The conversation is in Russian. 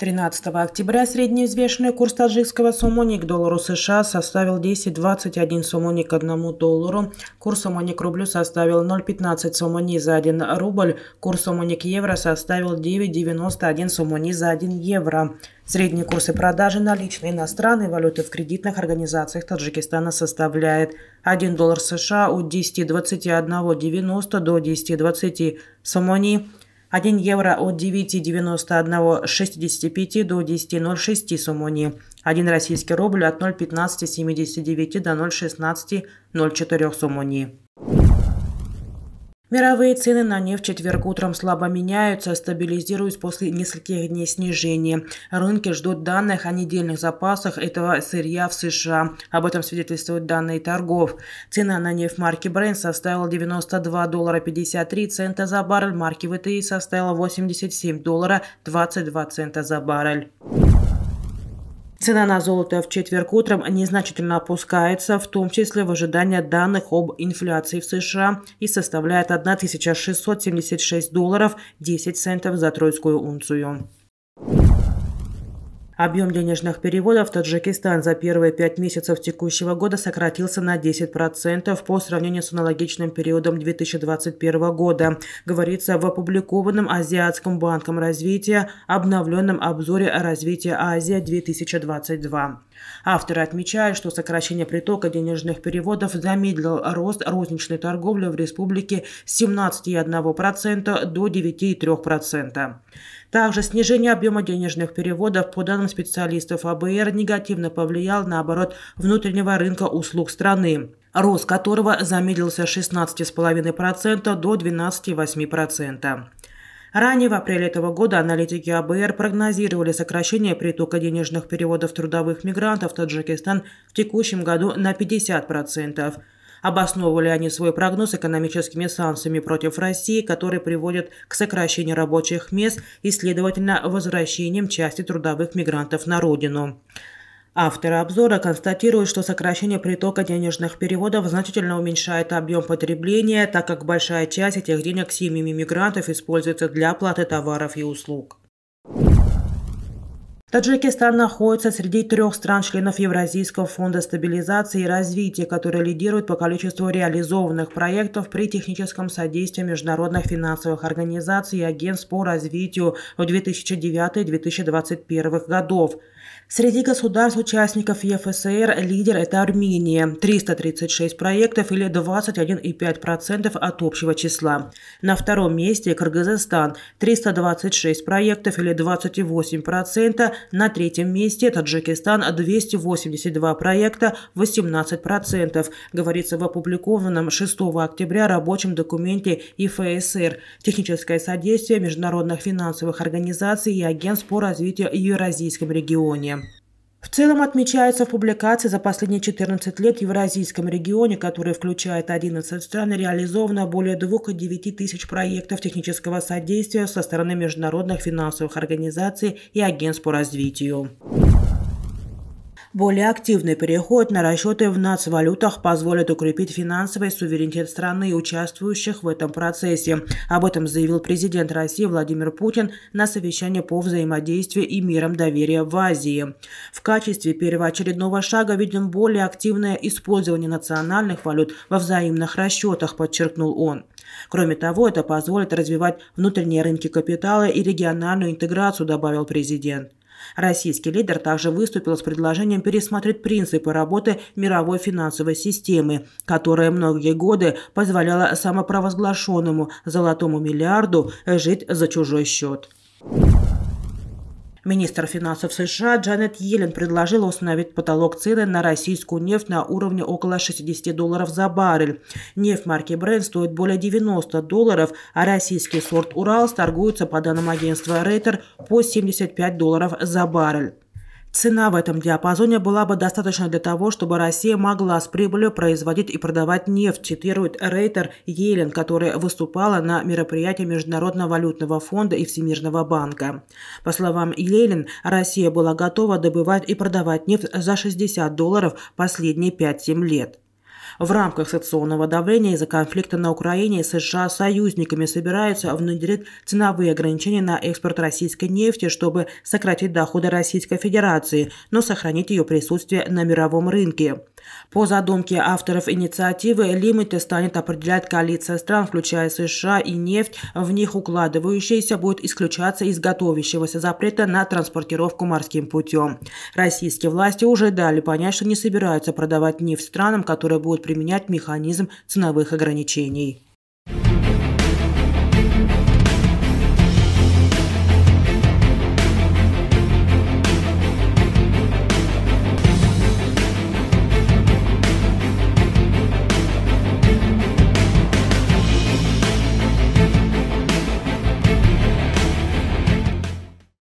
13 октября средний взвешенный курс таджикского сомони к доллару США составил 10,21 сомони к $1. Курс сомони к рублю составил 0,15 сомони за 1 рубль. Курс сомони к евро составил 9,91 сомони за 1 евро. Средние курсы продажи наличной иностранной валюты в кредитных организациях Таджикистана составляет 1 доллар США от 10,2190 до 10,20 сомони, 1 евро от 9,9165 до 10,06 сомони, 1 российский рубль от 0,1579 до 0,1604 сомони. Мировые цены на нефть в четверг утром слабо меняются, стабилизируясь после нескольких дней снижения. Рынки ждут данных о недельных запасах этого сырья в США. Об этом свидетельствуют данные торгов. Цена на нефть марки Brent составила $92.53 за баррель, марки WTI составила $87.22 за баррель. Цена на золото в четверг утром незначительно опускается, в том числе в ожидании данных об инфляции в США, и составляет $1676.10 за тройскую унцию. Объем денежных переводов в Таджикистан за первые 5 месяцев текущего года сократился на 10% по сравнению с аналогичным периодом 2021 года, говорится в опубликованном Азиатским банком развития обновленном обзоре развития Азия-2022. Авторы отмечают, что сокращение притока денежных переводов замедлил рост розничной торговли в республике с 17,1% до 9,3%. Также снижение объема денежных переводов, по данным специалистов АБР, негативно повлиял на оборот внутреннего рынка услуг страны, рост которого замедлился с 16,5% до 12,8%. Ранее, в апреле этого года, аналитики АБР прогнозировали сокращение притока денежных переводов трудовых мигрантов в Таджикистан в текущем году на 50%. Обосновывали они свой прогноз экономическими санкциями против России, которые приводят к сокращению рабочих мест и, следовательно, возвращением части трудовых мигрантов на родину. Авторы обзора констатируют, что сокращение притока денежных переводов значительно уменьшает объем потребления, так как большая часть этих денег семьями мигрантов используется для оплаты товаров и услуг. Таджикистан находится среди 3 стран-членов Евразийского фонда стабилизации и развития, которые лидируют по количеству реализованных проектов при техническом содействии международных финансовых организаций и агентств по развитию в 2009-2021 годах. Среди государств-участников ЕФСР лидер – это Армения – 336 проектов или 21,5% от общего числа. На втором месте – Кыргызстан – 326 проектов или 28%. На третьем месте – Таджикистан – 282 проекта, 18%, говорится в опубликованном 6 октября рабочем документе ЕФСР «Техническое содействие международных финансовых организаций и агентств по развитию в Евразийском регионе». В целом отмечается в публикации за последние 14 лет в Евразийском регионе, который включает 11 стран, реализовано более 2,9 тысяч проектов технического содействия со стороны международных финансовых организаций и агентств по развитию. Более активный переход на расчеты в нацвалютах позволит укрепить финансовый суверенитет страны, участвующих в этом процессе. Об этом заявил президент России Владимир Путин на совещании по взаимодействию и мирам доверия в Азии. В качестве первоочередного шага видим более активное использование национальных валют во взаимных расчетах, подчеркнул он. Кроме того, это позволит развивать внутренние рынки капитала и региональную интеграцию, добавил президент. Российский лидер также выступил с предложением пересмотреть принципы работы мировой финансовой системы, которая многие годы позволяла самопровозглашенному «золотому миллиарду» жить за чужой счет. Министр финансов США Джанет Йеллен предложила установить потолок цены на российскую нефть на уровне около $60 за баррель. Нефть марки Brent стоит более $90, а российский сорт Уралс торгуется, по данным агентства Рейтер, по $75 за баррель. Цена в этом диапазоне была бы достаточно для того, чтобы Россия могла с прибылью производить и продавать нефть, цитирует Рейтер Йеллен, которая выступала на мероприятии Международного валютного фонда и Всемирного банка. По словам Йеллен, Россия была готова добывать и продавать нефть за $60 последние 5-7 лет. В рамках санкционного давления из-за конфликта на Украине США с союзниками собираются внедрить ценовые ограничения на экспорт российской нефти, чтобы сократить доходы Российской Федерации, но сохранить ее присутствие на мировом рынке. По задумке авторов инициативы, лимиты станет определять коалиция стран, включая США, и нефть, в них укладывающаяся, будет исключаться из готовящегося запрета на транспортировку морским путем. Российские власти уже дали понять, что не собираются продавать нефть странам, которые будут применять механизм ценовых ограничений.